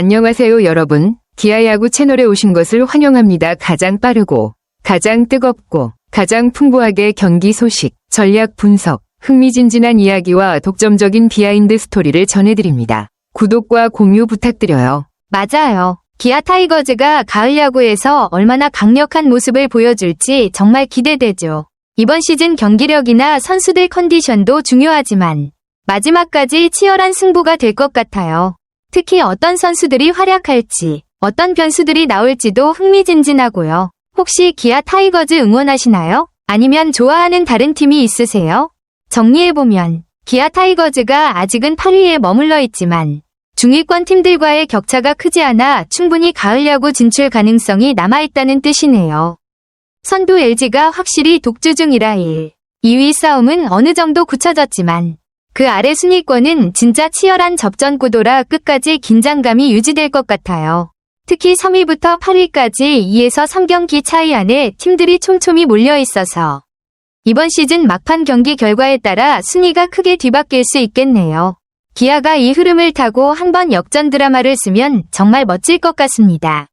안녕하세요 여러분. 기아야구 채널에 오신 것을 환영합니다. 가장 빠르고 가장 뜨겁고 가장 풍부하게 경기 소식, 전략 분석, 흥미진진한 이야기와 독점적인 비하인드 스토리를 전해드립니다. 구독과 공유 부탁드려요. 맞아요. 기아 타이거즈가 가을 야구에서 얼마나 강력한 모습을 보여줄지 정말 기대되죠. 이번 시즌 경기력이나 선수들 컨디션도 중요하지만 마지막까지 치열한 승부가 될 것 같아요. 특히 어떤 선수들이 활약할지, 어떤 변수들이 나올지도 흥미진진하고요. 혹시 기아 타이거즈 응원하시나요? 아니면 좋아하는 다른 팀이 있으세요? 정리해보면 기아 타이거즈가 아직은 8위에 머물러 있지만 중위권 팀들과의 격차가 크지 않아 충분히 가을 야구 진출 가능성이 남아있다는 뜻이네요. 선두 LG가 확실히 독주 중이라 1, 2위 싸움은 어느 정도 굳혀졌지만 그 아래 순위권은 진짜 치열한 접전 구도라 끝까지 긴장감이 유지될 것 같아요. 특히 3위부터 8위까지 2에서 3경기 차이 안에 팀들이 촘촘히 몰려 있어서 이번 시즌 막판 경기 결과에 따라 순위가 크게 뒤바뀔 수 있겠네요. 기아가 이 흐름을 타고 한번 역전 드라마를 쓰면 정말 멋질 것 같습니다.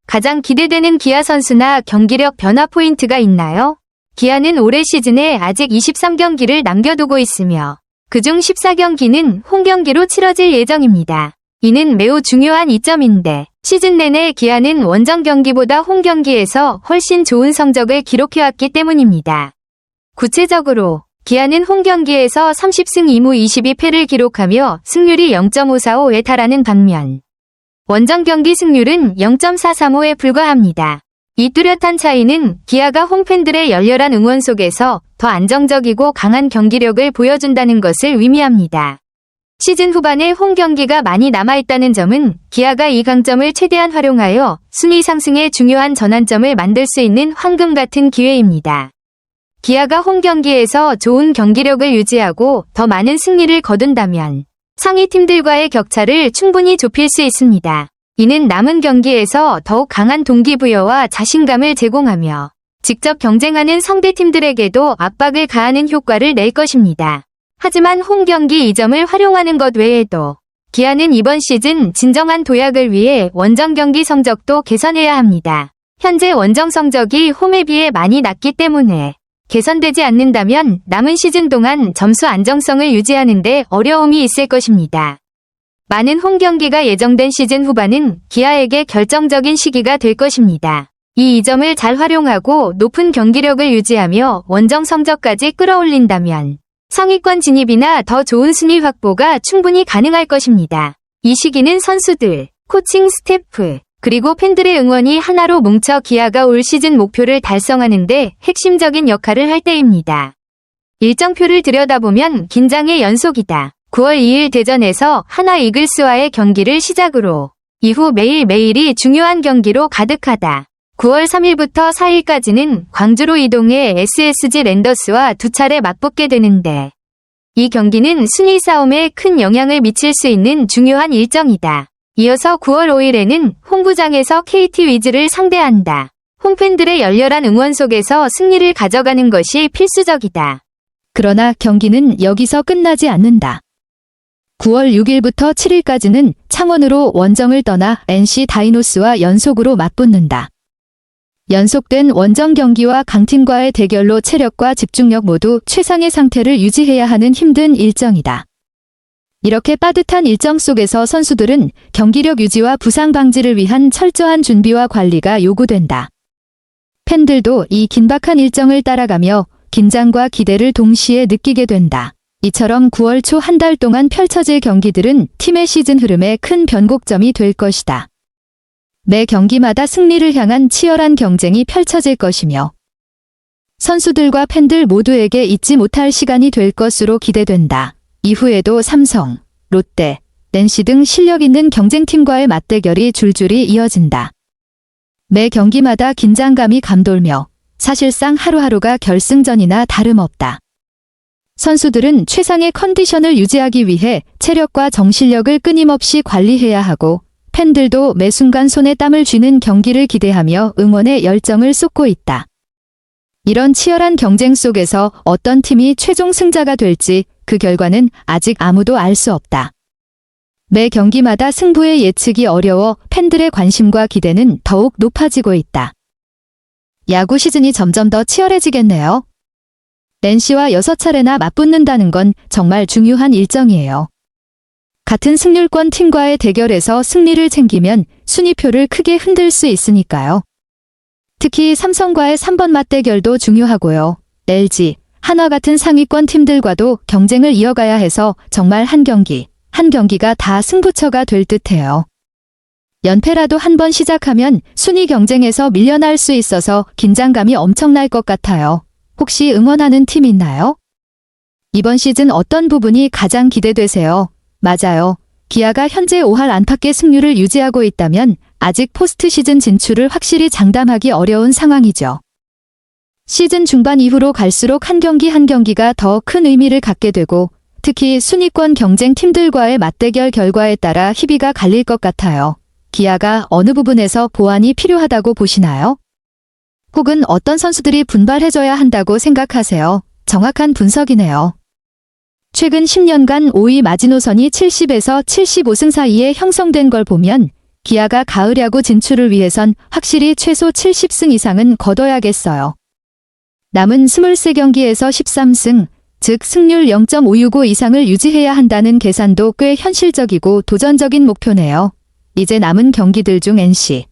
가장 기대되는 기아 선수나 경기력 변화 포인트가 있나요? 기아는 올해 시즌에 아직 23경기를 남겨두고 있으며 그중 14경기는 홈경기로 치러질 예정입니다. 이는 매우 중요한 이점인데 시즌 내내 기아는 원정 경기보다 홈경기에서 훨씬 좋은 성적을 기록해왔기 때문입니다. 구체적으로 기아는 홈경기에서 30승 2무 22패를 기록하며 승률이 0.545에 달하는 반면 원정 경기 승률은 0.435에 불과합니다. 이 뚜렷한 차이는 기아가 홈팬들의 열렬한 응원 속에서 더 안정적이고 강한 경기력을 보여준다는 것을 의미합니다. 시즌 후반에 홈 경기가 많이 남아있다는 점은 기아가 이 강점을 최대한 활용하여 순위 상승에 중요한 전환점을 만들 수 있는 황금 같은 기회입니다. 기아가 홈 경기에서 좋은 경기력을 유지하고 더 많은 승리를 거둔다면 상위 팀들과의 격차를 충분히 좁힐 수 있습니다. 이는 남은 경기에서 더욱 강한 동기부여와 자신감을 제공하며 직접 경쟁하는 상대팀들에게도 압박을 가하는 효과를 낼 것입니다. 하지만 홈 경기 이점을 활용하는 것 외에도 기아는 이번 시즌 진정한 도약을 위해 원정 경기 성적도 개선해야 합니다. 현재 원정 성적이 홈에 비해 많이 낮기 때문에 개선되지 않는다면 남은 시즌 동안 점수 안정성을 유지하는 데 어려움이 있을 것입니다. 많은 홈 경기가 예정된 시즌 후반은 기아에게 결정적인 시기가 될 것입니다. 이 이점을 잘 활용하고 높은 경기력을 유지하며 원정 성적까지 끌어올린다면 상위권 진입이나 더 좋은 순위 확보가 충분히 가능할 것입니다. 이 시기는 선수들, 코칭 스태프, 그리고 팬들의 응원이 하나로 뭉쳐 기아가 올 시즌 목표를 달성하는 데 핵심적인 역할을 할 때입니다. 일정표를 들여다보면 긴장의 연속이다. 9월 2일 대전에서 하나 이글스와의 경기를 시작으로 이후 매일매일이 중요한 경기로 가득하다. 9월 3일부터 4일까지는 광주로 이동해 SSG 랜더스와 두 차례 맞붙게 되는데 이 경기는 순위 싸움에 큰 영향을 미칠 수 있는 중요한 일정이다. 이어서 9월 5일에는 홈구장에서 KT 위즈를 상대한다. 홈팬들의 열렬한 응원 속에서 승리를 가져가는 것이 필수적이다. 그러나 경기는 여기서 끝나지 않는다. 9월 6일부터 7일까지는 창원으로 원정을 떠나 NC 다이노스와 연속으로 맞붙는다. 연속된 원정 경기와 강팀과의 대결로 체력과 집중력 모두 최상의 상태를 유지해야 하는 힘든 일정이다. 이렇게 빠듯한 일정 속에서 선수들은 경기력 유지와 부상 방지를 위한 철저한 준비와 관리가 요구된다. 팬들도 이 긴박한 일정을 따라가며 긴장과 기대를 동시에 느끼게 된다. 이처럼 9월 초 한 달 동안 펼쳐질 경기들은 팀의 시즌 흐름에 큰 변곡점이 될 것이다. 매 경기마다 승리를 향한 치열한 경쟁이 펼쳐질 것이며 선수들과 팬들 모두에게 잊지 못할 시간이 될 것으로 기대된다. 이후에도 삼성, 롯데, NC 등 실력 있는 경쟁팀과의 맞대결이 줄줄이 이어진다. 매 경기마다 긴장감이 감돌며 사실상 하루하루가 결승전이나 다름없다. 선수들은 최상의 컨디션을 유지하기 위해 체력과 정신력을 끊임없이 관리해야 하고 팬들도 매 순간 손에 땀을 쥐는 경기를 기대하며 응원의 열정을 쏟고 있다. 이런 치열한 경쟁 속에서 어떤 팀이 최종 승자가 될지 그 결과는 아직 아무도 알 수 없다. 매 경기마다 승부의 예측이 어려워 팬들의 관심과 기대는 더욱 높아지고 있다. 야구 시즌이 점점 더 치열해지겠네요. NC와 6차례나 맞붙는다는 건 정말 중요한 일정이에요. 같은 승률권 팀과의 대결에서 승리를 챙기면 순위표를 크게 흔들 수 있으니까요. 특히 삼성과의 3번 맞대결도 중요하고요. LG, 한화 같은 상위권 팀들과도 경쟁을 이어가야 해서 정말 한 경기가 다 승부처가 될 듯해요. 연패라도 한 번 시작하면 순위 경쟁에서 밀려날 수 있어서 긴장감이 엄청날 것 같아요. 혹시 응원하는 팀 있나요? 이번 시즌 어떤 부분이 가장 기대되세요? 맞아요. 기아가 현재 5할 안팎의 승률을 유지하고 있다면 아직 포스트 시즌 진출을 확실히 장담하기 어려운 상황이죠. 시즌 중반 이후로 갈수록 한 경기가 더 큰 의미를 갖게 되고 특히 순위권 경쟁 팀들과의 맞대결 결과에 따라 희비가 갈릴 것 같아요. 기아가 어느 부분에서 보완이 필요하다고 보시나요? 혹은 어떤 선수들이 분발해줘야 한다고 생각하세요? 정확한 분석이네요. 최근 10년간 5위 마지노선이 70에서 75승 사이에 형성된 걸 보면 기아가 가을 야구 진출을 위해선 확실히 최소 70승 이상은 거둬야겠어요. 남은 23경기에서 13승, 즉 승률 0.565 이상을 유지해야 한다는 계산도 꽤 현실적이고 도전적인 목표네요. 이제 남은 경기들 중 NC,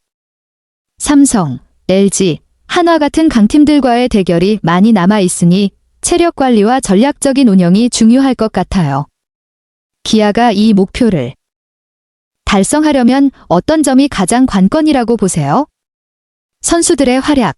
삼성, LG, 한화 같은 강팀들과의 대결이 많이 남아 있으니 체력 관리와 전략적인 운영이 중요할 것 같아요. 기아가 이 목표를 달성하려면 어떤 점이 가장 관건이라고 보세요? 선수들의 활약,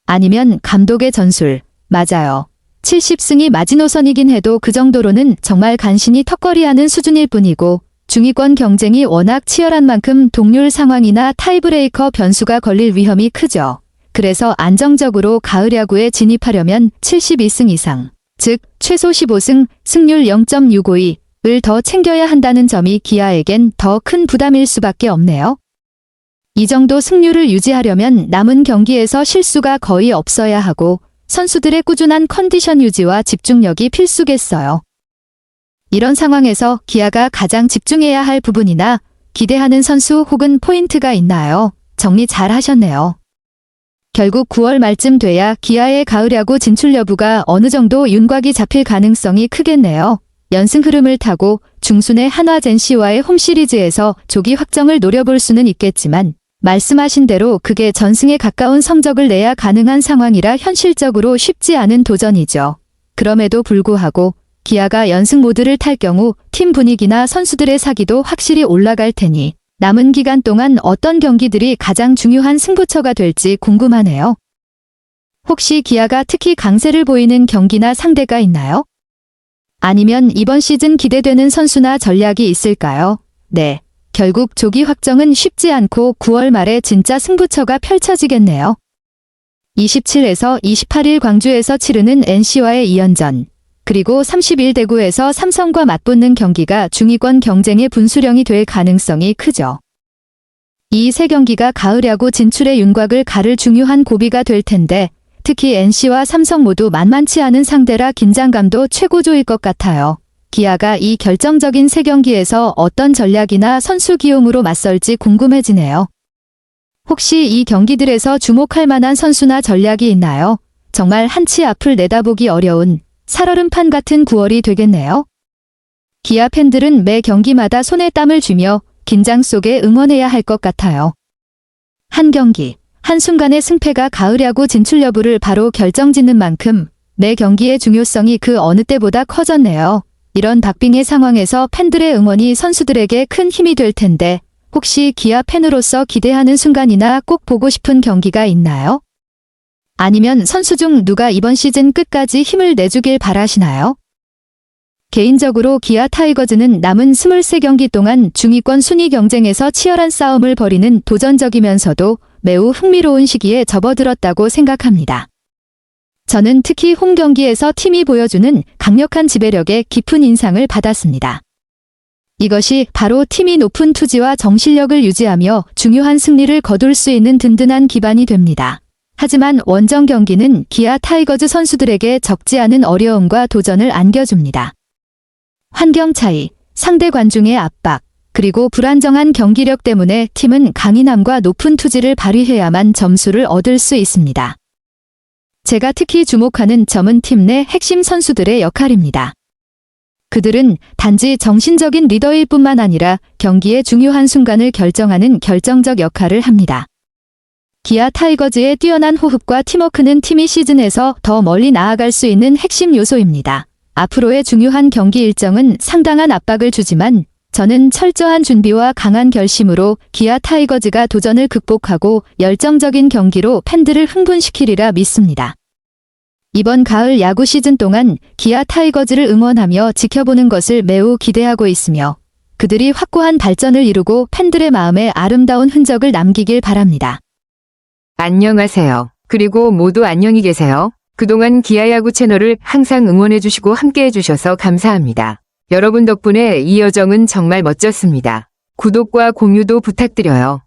아니면 감독의 전술? 맞아요. 70승이 마지노선이긴 해도 그 정도로는 정말 간신히 턱걸이하는 수준일 뿐이고 중위권 경쟁이 워낙 치열한 만큼 동률 상황이나 타이브레이커 변수가 걸릴 위험이 크죠. 그래서 안정적으로 가을 야구에 진입하려면 72승 이상, 즉 최소 15승, 승률 0.652을 더 챙겨야 한다는 점이 기아에겐 더 큰 부담일 수밖에 없네요. 이 정도 승률을 유지하려면 남은 경기에서 실수가 거의 없어야 하고 선수들의 꾸준한 컨디션 유지와 집중력이 필수겠어요. 이런 상황에서 기아가 가장 집중해야 할 부분이나 기대하는 선수 혹은 포인트가 있나요? 정리 잘 하셨네요. 결국 9월 말쯤 돼야 기아의 가을 야구 진출 여부가 어느 정도 윤곽이 잡힐 가능성이 크겠네요. 연승 흐름을 타고 중순에 한화 NC와의 홈시리즈에서 조기 확정을 노려볼 수는 있겠지만 말씀하신 대로 그게 전승에 가까운 성적을 내야 가능한 상황이라 현실적으로 쉽지 않은 도전이죠. 그럼에도 불구하고 기아가 연승 모드를 탈 경우 팀 분위기나 선수들의 사기도 확실히 올라갈 테니 남은 기간 동안 어떤 경기들이 가장 중요한 승부처가 될지 궁금하네요. 혹시 기아가 특히 강세를 보이는 경기나 상대가 있나요? 아니면 이번 시즌 기대되는 선수나 전략이 있을까요? 네. 결국 조기 확정은 쉽지 않고 9월 말에 진짜 승부처가 펼쳐지겠네요. 27에서 28일 광주에서 치르는 NC와의 2연전, 그리고 30일 대구에서 삼성과 맞붙는 경기가 중위권 경쟁의 분수령이 될 가능성이 크죠. 이 세 경기가 가을 야구 진출의 윤곽을 가를 중요한 고비가 될 텐데 특히 NC와 삼성 모두 만만치 않은 상대라 긴장감도 최고조일 것 같아요. 기아가 이 결정적인 세 경기에서 어떤 전략이나 선수 기용으로 맞설지 궁금해지네요. 혹시 이 경기들에서 주목할 만한 선수나 전략이 있나요? 정말 한치 앞을 내다보기 어려운 살얼음판 같은 9월이 되겠네요. 기아 팬들은 매 경기마다 손에 땀을 쥐며 긴장 속에 응원해야 할 것 같아요. 한 경기, 한순간의 승패가 가을 야구 진출 여부를 바로 결정짓는 만큼 매 경기의 중요성이 그 어느 때보다 커졌네요. 이런 박빙의 상황에서 팬들의 응원이 선수들에게 큰 힘이 될 텐데 혹시 기아 팬으로서 기대하는 순간이나 꼭 보고 싶은 경기가 있나요? 아니면 선수 중 누가 이번 시즌 끝까지 힘을 내주길 바라시나요? 개인적으로 기아 타이거즈는 남은 23경기 동안 중위권 순위 경쟁에서 치열한 싸움을 벌이는 도전적이면서도 매우 흥미로운 시기에 접어들었다고 생각합니다. 저는 특히 홈 경기에서 팀이 보여주는 강력한 지배력에 깊은 인상을 받았습니다. 이것이 바로 팀이 높은 투지와 정실력을 유지하며 중요한 승리를 거둘 수 있는 든든한 기반이 됩니다. 하지만 원정 경기는 기아 타이거즈 선수들에게 적지 않은 어려움과 도전을 안겨줍니다. 환경 차이, 상대 관중의 압박, 그리고 불안정한 경기력 때문에 팀은 강인함과 높은 투지를 발휘해야만 점수를 얻을 수 있습니다. 제가 특히 주목하는 점은 팀 내 핵심 선수들의 역할입니다. 그들은 단지 정신적인 리더일 뿐만 아니라 경기의 중요한 순간을 결정하는 결정적 역할을 합니다. 기아 타이거즈의 뛰어난 호흡과 팀워크는 팀이 시즌에서 더 멀리 나아갈 수 있는 핵심 요소입니다. 앞으로의 중요한 경기 일정은 상당한 압박을 주지만 저는 철저한 준비와 강한 결심으로 기아 타이거즈가 도전을 극복하고 열정적인 경기로 팬들을 흥분시키리라 믿습니다. 이번 가을 야구 시즌 동안 기아 타이거즈를 응원하며 지켜보는 것을 매우 기대하고 있으며 그들이 확고한 발전을 이루고 팬들의 마음에 아름다운 흔적을 남기길 바랍니다. 안녕하세요. 그리고 모두 안녕히 계세요. 그동안 기아야구 채널을 항상 응원해주시고 함께해주셔서 감사합니다. 여러분 덕분에 이 여정은 정말 멋졌습니다. 구독과 공유도 부탁드려요.